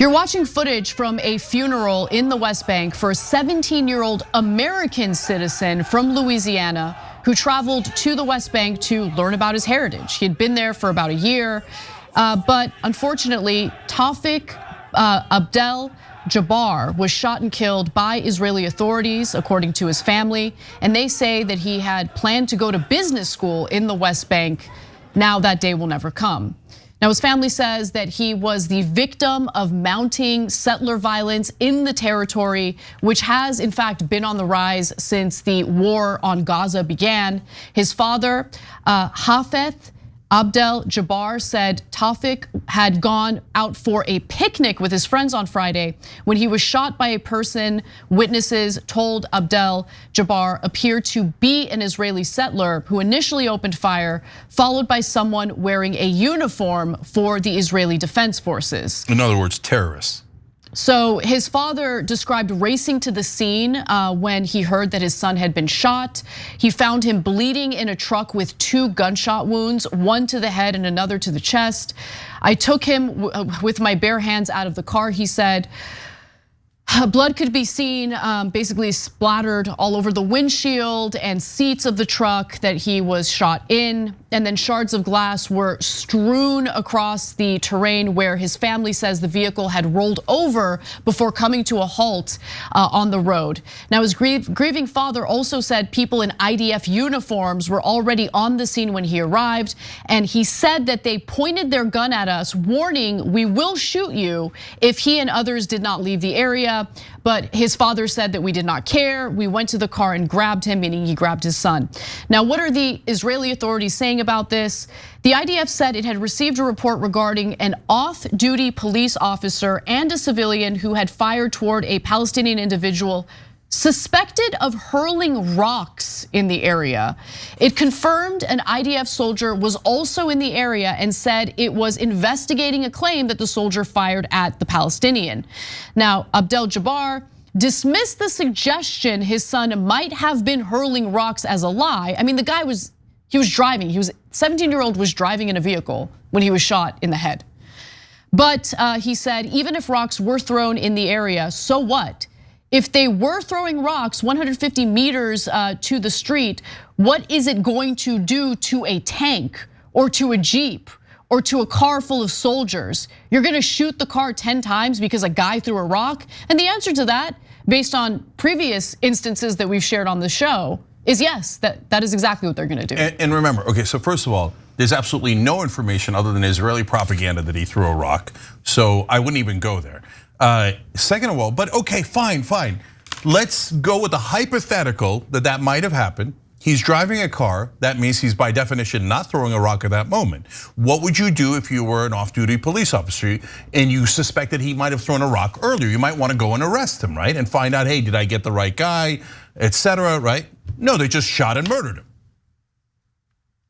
You're watching footage from a funeral in the West Bank for a 17-year-old American citizen from Louisiana who traveled to the West Bank to learn about his heritage. He had been there for about a year, but unfortunately, Tawfiq Abdel Jabbar was shot and killed by Israeli authorities, according to his family. And they say that he had planned to go to business school in the West Bank. Now that day will never come. Now, his family says that he was the victim of mounting settler violence in the territory, which has in fact been on the rise since the war on Gaza began. His father, Hafez Abdel Jabbar, said Tawfiq had gone out for a picnic with his friends on Friday when he was shot by a person witnesses told Abdel Jabbar appeared to be an Israeli settler who initially opened fire, followed by someone wearing a uniform for the Israeli Defense Forces. In other words, terrorists. So his father described racing to the scene when he heard that his son had been shot. He found him bleeding in a truck with 2 gunshot wounds, one to the head and another to the chest. I took him with my bare hands out of the car, he said. Blood could be seen basically splattered all over the windshield and seats of the truck that he was shot in. And then shards of glass were strewn across the terrain where his family says the vehicle had rolled over before coming to a halt on the road. Now, his grieving father also said people in IDF uniforms were already on the scene when he arrived. And he said that they pointed their gun at us, warning, "We will shoot you," if he and others did not leave the area. But his father said that we did not care. We went to the car and grabbed him, meaning he grabbed his son. Now, what are the Israeli authorities saying about this? The IDF said it had received a report regarding an off-duty police officer and a civilian who had fired toward a Palestinian individual suspected of hurling rocks in the area. It confirmed an IDF soldier was also in the area and said it was investigating a claim that the soldier fired at the Palestinian. Now, Abdel Jabbar dismissed the suggestion his son might have been hurling rocks as a lie. I mean, the guy was driving. 17-year-old was driving in a vehicle when he was shot in the head. But he said, even if rocks were thrown in the area, so what? If they were throwing rocks 150 meters to the street, what is it going to do to a tank or to a Jeep or to a car full of soldiers? You're gonna shoot the car 10 times because a guy threw a rock? And the answer to that, based on previous instances that we've shared on the show, is yes, that is exactly what they're gonna do. And remember, okay, so first of all, there's absolutely no information other than Israeli propaganda that he threw a rock. So I wouldn't even go there. Second of all, but okay, fine. Let's go with the hypothetical that might have happened. He's driving a car, that means he's by definition not throwing a rock at that moment. What would you do if you were an off-duty police officer and you suspected he might have thrown a rock earlier? You might want to go and arrest him, right? And find out, hey, did I get the right guy, etc., right? No, they just shot and murdered him.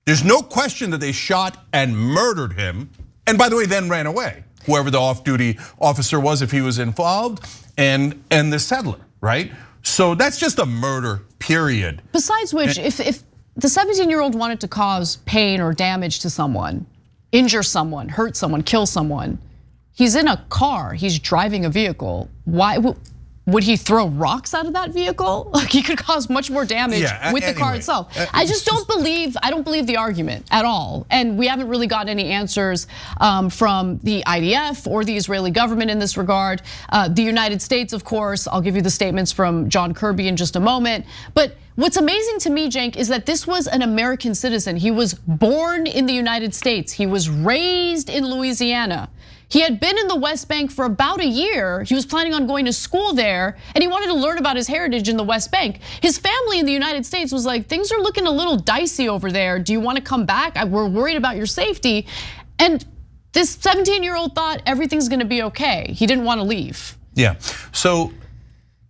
There's no question that they shot and murdered him, and by the way, then ran away. Whoever the off-duty officer was, if he was involved, and the settler, right? So that's just a murder, period. Besides which, if the 17-year-old wanted to cause pain or damage to someone, injure someone, hurt someone, kill someone, he's in a car, he's driving a vehicle. Why would he throw rocks out of that vehicle? Like, he could cause much more damage with the car itself. I just don't believe the argument at all. And we haven't really gotten any answers from the IDF or the Israeli government in this regard. The United States, of course, I'll give you the statements from John Kirby in just a moment. But what's amazing to me, Cenk, is that this was an American citizen. He was born in the United States. He was raised in Louisiana. He had been in the West Bank for about a year. He was planning on going to school there, and he wanted to learn about his heritage in the West Bank. His family in the United States was like, things are looking a little dicey over there. Do you want to come back? We're worried about your safety. And this 17-year-old thought everything's gonna be okay. He didn't want to leave. Yeah, so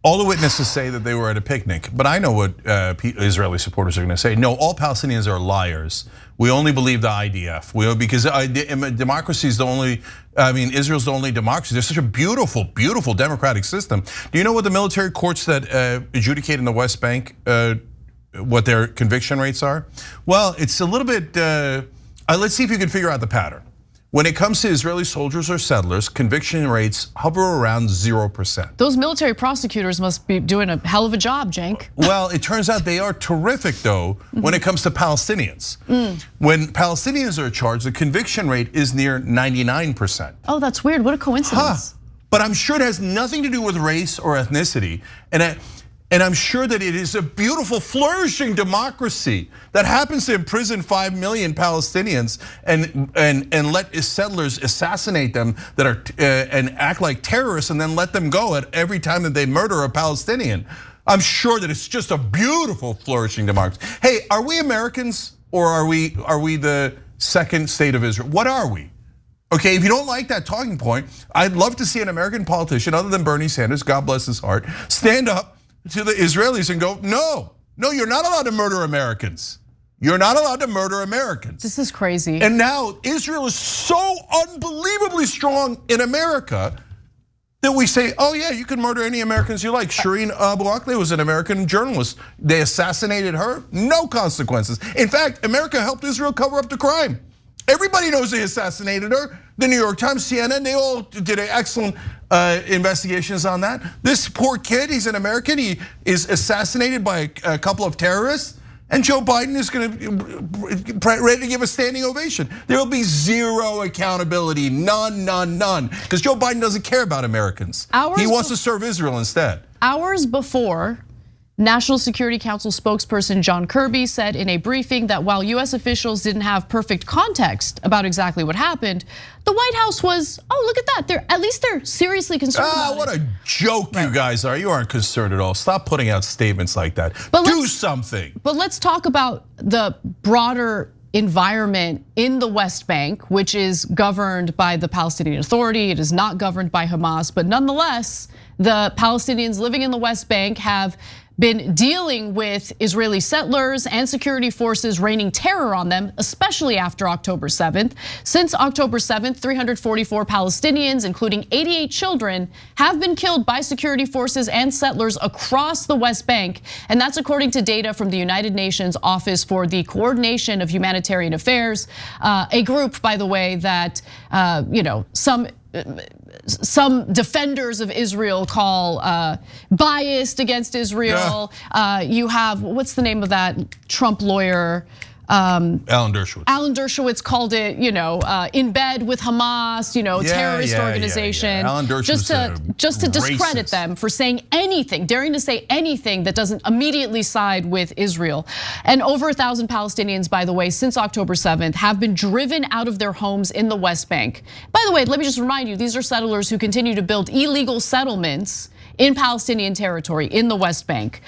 all the witnesses say that they were at a picnic, but I know what Israeli supporters are gonna say. No, all Palestinians are liars. We only believe the IDF. Because democracy is the only, Israel's the only democracy. There's such a beautiful, beautiful democratic system. Do you know what the military courts that adjudicate in the West Bank, what their conviction rates are? Well, it's a little bit, let's see if you can figure out the pattern. When it comes to Israeli soldiers or settlers, conviction rates hover around 0%. Those military prosecutors must be doing a hell of a job, Cenk. Well, it turns out they are terrific though when it comes to Palestinians. When Palestinians are charged, the conviction rate is near 99%. Oh, that's weird, what a coincidence. But I'm sure it has nothing to do with race or ethnicity. And I'm sure that it is a beautiful, flourishing democracy that happens to imprison 5 million Palestinians and let settlers assassinate them that are and act like terrorists and then let them go at every time that they murder a Palestinian. I'm sure that it's just a beautiful, flourishing democracy. Hey, are we Americans or are we the second state of Israel? What are we? Okay, if you don't like that talking point, I'd love to see an American politician other than Bernie Sanders, God bless his heart, stand up to the Israelis and go, no, you're not allowed to murder Americans. You're not allowed to murder Americans. This is crazy. And now Israel is so unbelievably strong in America that we say, oh yeah, you can murder any Americans you like. Shireen Abu Akleh was an American journalist. They assassinated her, no consequences. In fact, America helped Israel cover up the crime. Everybody knows they assassinated her. The New York Times, CNN, they all did excellent investigations on that. This poor kid, he's an American, he is assassinated by a couple of terrorists, and Joe Biden is ready to give a standing ovation. There will be zero accountability, none, because Joe Biden doesn't care about Americans. He wants to serve Israel instead. Hours before, National Security Council spokesperson John Kirby said in a briefing that while US officials didn't have perfect context about exactly what happened, the White House was, oh, look at that. At least they're seriously concerned about it. What a joke you guys are. You aren't concerned at all. Stop putting out statements like that. Do something. But let's talk about the broader environment in the West Bank, which is governed by the Palestinian Authority. It is not governed by Hamas, but nonetheless, the Palestinians living in the West Bank have been dealing with Israeli settlers and security forces raining terror on them, especially after October 7th. Since October 7th, 344 Palestinians, including 88 children, have been killed by security forces and settlers across the West Bank. And that's according to data from the United Nations Office for the Coordination of Humanitarian Affairs, a group, by the way, that some defenders of Israel call biased against Israel. You have, what's the name of that Trump lawyer? Alan Dershowitz. Alan Dershowitz called it, in bed with Hamas, terrorist organization. Alan Dershowitz just to discredit them for saying anything, daring to say anything that doesn't immediately side with Israel. And over 1,000 Palestinians, by the way, since October 7th, have been driven out of their homes in the West Bank. By the way, let me just remind you, these are settlers who continue to build illegal settlements in Palestinian territory in the West Bank.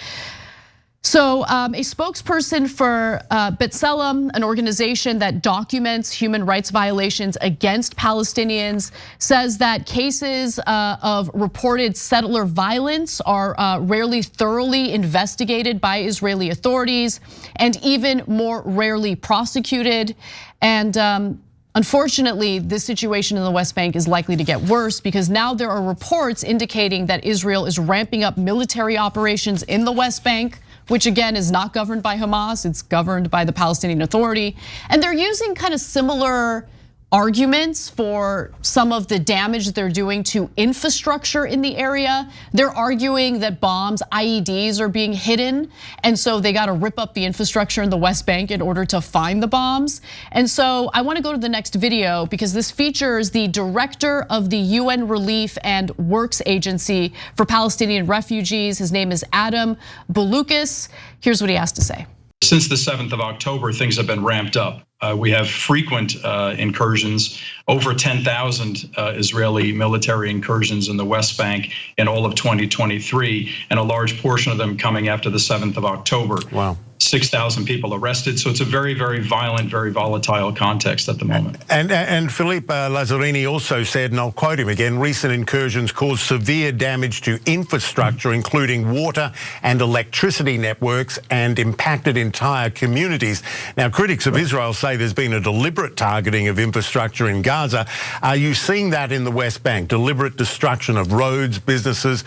So a spokesperson for B'Tselem, an organization that documents human rights violations against Palestinians, says that cases of reported settler violence are rarely thoroughly investigated by Israeli authorities and even more rarely prosecuted. And unfortunately, this situation in the West Bank is likely to get worse because now there are reports indicating that Israel is ramping up military operations in the West Bank, which again is not governed by Hamas, it's governed by the Palestinian Authority. And they're using kind of similar arguments for some of the damage they're doing to infrastructure in the area. They're arguing that bombs, IEDs are being hidden. And so they got to rip up the infrastructure in the West Bank in order to find the bombs. And so I want to go to the next video because this features the director of the UN Relief and Works Agency for Palestinian Refugees. His name is Adam Bouloukis. Here's what he has to say. Since the 7th of October, things have been ramped up. We have frequent incursions, over 10,000 Israeli military incursions in the West Bank in all of 2023, and a large portion of them coming after the 7th of October. Wow. 6,000 people arrested. So it's a very, very violent, very volatile context at the moment. And Philippe Lazzarini also said, and I'll quote him again, recent incursions caused severe damage to infrastructure, including water and electricity networks, and impacted entire communities. Now, critics of Israel say there's been a deliberate targeting of infrastructure in Gaza. Are you seeing that in the West Bank? Deliberate destruction of roads, businesses,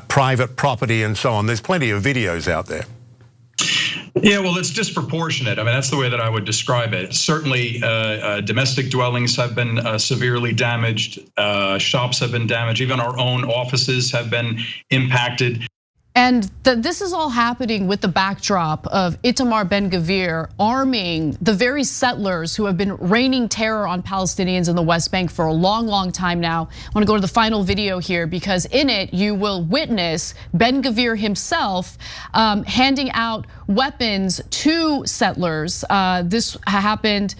private property, and so on. There's plenty of videos out there. Yeah, well, it's disproportionate. I mean, that's the way that I would describe it. Certainly, domestic dwellings have been severely damaged. Shops have been damaged. Even our own offices have been impacted. And this is all happening with the backdrop of Itamar Ben-Gvir arming the very settlers who have been raining terror on Palestinians in the West Bank for a long, long time now. I want to go to the final video here because in it you will witness Ben-Gvir himself handing out weapons to settlers. This happened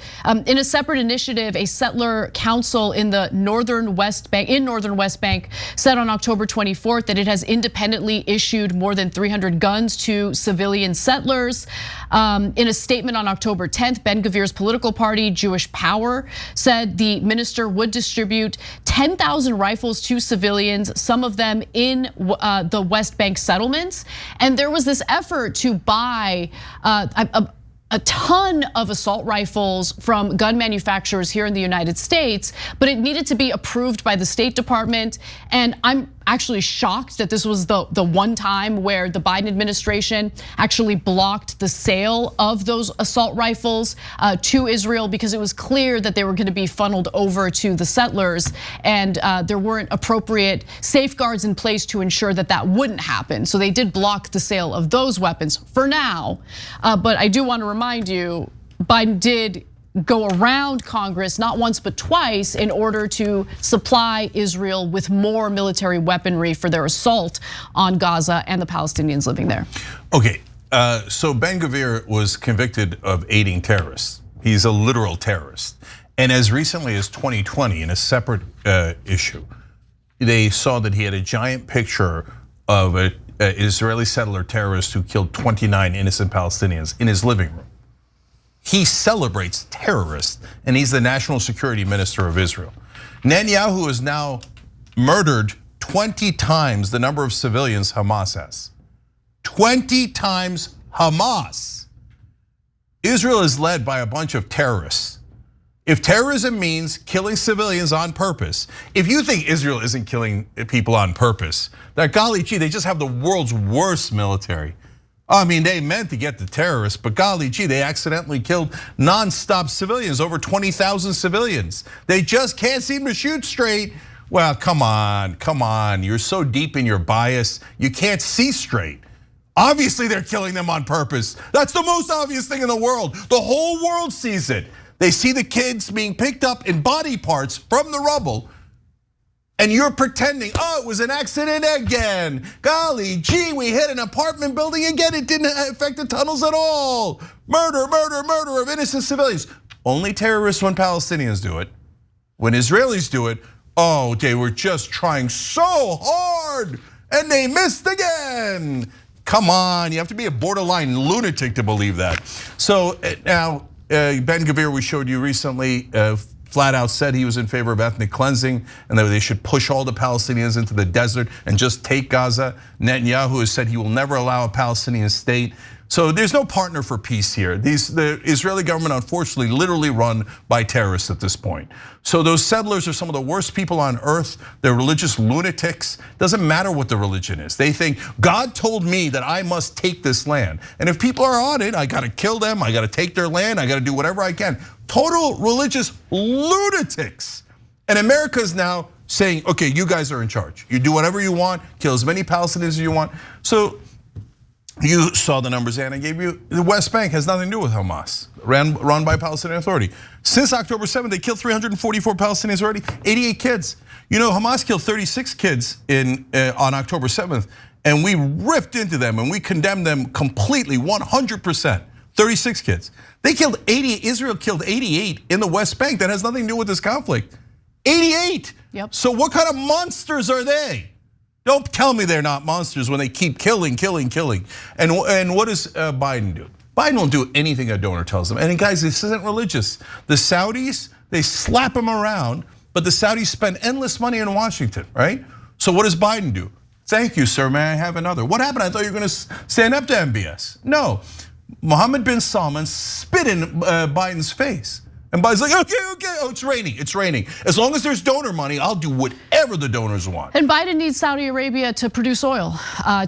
in a separate initiative. A settler council in the northern West Bank said on October 24th that it has independently issued more than 300 guns to civilian settlers. In a statement on October 10th, Ben-Gvir's political party, Jewish Power, said the minister would distribute 10,000 rifles to civilians, some of them in the West Bank settlements. And there was this effort to buy a ton of assault rifles from gun manufacturers here in the United States, but it needed to be approved by the State Department. And I'm actually shocked that this was the one time where the Biden administration actually blocked the sale of those assault rifles to Israel because it was clear that they were going to be funneled over to the settlers, and there weren't appropriate safeguards in place to ensure that that wouldn't happen. So they did block the sale of those weapons for now. But I do want to remind you, Biden did go around Congress not once but twice in order to supply Israel with more military weaponry for their assault on Gaza and the Palestinians living there. Okay, so Ben-Gvir was convicted of aiding terrorists. He's a literal terrorist. And as recently as 2020, in a separate issue, they saw that he had a giant picture of an Israeli settler terrorist who killed 29 innocent Palestinians in his living room. He celebrates terrorists, and he's the national security minister of Israel. Netanyahu has now murdered 20 times the number of civilians Hamas has. 20 times Hamas. Israel is led by a bunch of terrorists. If terrorism means killing civilians on purpose, if you think Israel isn't killing people on purpose, that golly gee, they just have the world's worst military. I mean, they meant to get the terrorists, but golly gee, they accidentally killed nonstop civilians, over 20,000 civilians. They just can't seem to shoot straight. Well, come on, you're so deep in your bias, you can't see straight. Obviously they're killing them on purpose. That's the most obvious thing in the world. The whole world sees it. They see the kids being picked up in body parts from the rubble, and you're pretending, oh, it was an accident again. Golly gee, we hit an apartment building again. It didn't affect the tunnels at all. Murder, murder, murder of innocent civilians. Only terrorists when Palestinians do it. When Israelis do it, oh, they were just trying so hard and they missed again. Come on, you have to be a borderline lunatic to believe that. So now, Ben-Gvir, we showed you recently, flat out said he was in favor of ethnic cleansing and that they should push all the Palestinians into the desert and just take Gaza. Netanyahu has said he will never allow a Palestinian state. So there's no partner for peace here. The Israeli government, unfortunately, literally run by terrorists at this point. So those settlers are some of the worst people on earth. They're religious lunatics. Doesn't matter what the religion is. They think, God told me that I must take this land. And if people are on it, I gotta kill them, I gotta take their land, I gotta do whatever I can. Total religious lunatics. And America is now saying, okay, you guys are in charge. You do whatever you want, kill as many Palestinians as you want. So you saw the numbers Anna gave you. The West Bank has nothing to do with Hamas, run by Palestinian Authority. Since October 7th, they killed 344 Palestinians already, 88 kids. You know, Hamas killed 36 kids on October 7th, and we ripped into them and we condemned them completely, 100%, 36 kids. They killed 80, Israel killed 88 in the West Bank. That has nothing to do with this conflict. 88. Yep. So what kind of monsters are they? Don't tell me they're not monsters when they keep killing. And what does Biden do? Biden won't do anything a donor tells him. And guys, this isn't religious. The Saudis, they slap him around, but the Saudis spend endless money in Washington, right? So what does Biden do? Thank you, sir, may I have another? What happened? I thought you were gonna stand up to MBS. No, Mohammed bin Salman spit in Biden's face. And Biden's like, okay, oh, it's raining. As long as there's donor money, I'll do whatever whatever the donors want. And Biden needs Saudi Arabia to produce oil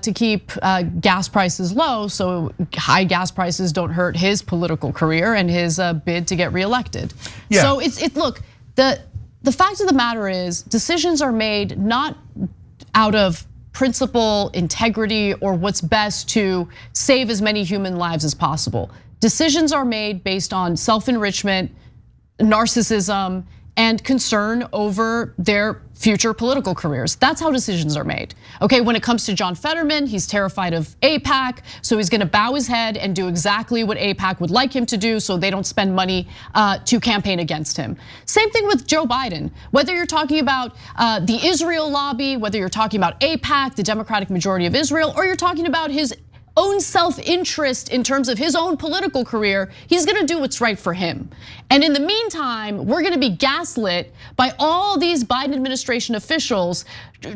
to keep gas prices low, so high gas prices don't hurt his political career and his bid to get reelected. Yeah. So look, the fact of the matter is decisions are made not out of principle, integrity, or what's best to save as many human lives as possible. Decisions are made based on self-enrichment, narcissism, and concern over their future political careers. That's how decisions are made. Okay, when it comes to John Fetterman, he's terrified of AIPAC, so he's gonna bow his head and do exactly what AIPAC would like him to do so they don't spend money to campaign against him. Same thing with Joe Biden. Whether you're talking about the Israel lobby, whether you're talking about AIPAC, the Democratic majority of Israel, or you're talking about his own self-interest in terms of his own political career, he's gonna do what's right for him. And in the meantime, we're gonna be gaslit by all these Biden administration officials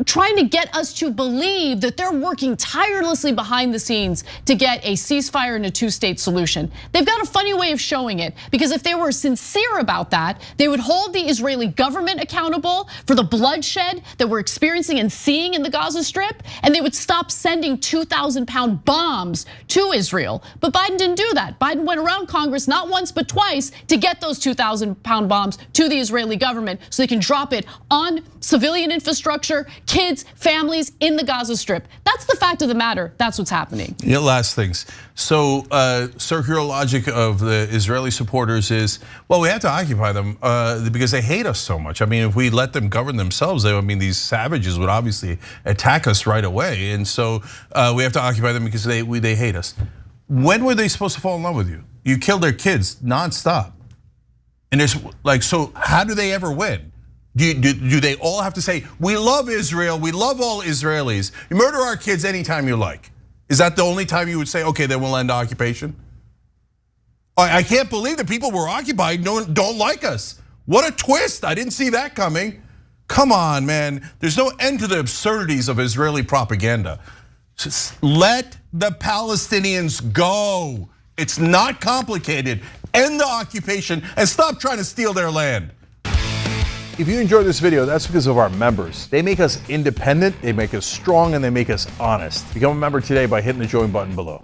trying to get us to believe that they're working tirelessly behind the scenes to get a ceasefire and a two-state solution. They've got a funny way of showing it, because if they were sincere about that, they would hold the Israeli government accountable for the bloodshed that we're experiencing and seeing in the Gaza Strip, and they would stop sending 2,000-pound bombs to Israel. But Biden didn't do that. Biden went around Congress not once but twice to get those 2,000-pound bombs to the Israeli government so they can drop it on civilian infrastructure, kids, families in the Gaza Strip. That's the fact of the matter. That's what's happening. Yeah, last things. So circular logic of the Israeli supporters is, well, we have to occupy them because they hate us so much. I mean, if we let them govern themselves, I mean, these savages would obviously attack us right away. And so we have to occupy them because they hate us. When were they supposed to fall in love with you? You killed their kids nonstop. And there's like, so how do they ever win? Do they all have to say, we love Israel, we love all Israelis, you murder our kids anytime you like? Is that the only time you would say, okay, then we'll end occupation? I can't believe that people were occupied don't like us. What a twist, I didn't see that coming. Come on, man, there's no end to the absurdities of Israeli propaganda. Just let the Palestinians go. It's not complicated. End the occupation and stop trying to steal their land. If you enjoyed this video, that's because of our members. They make us independent, they make us strong, and they make us honest. Become a member today by hitting the join button below.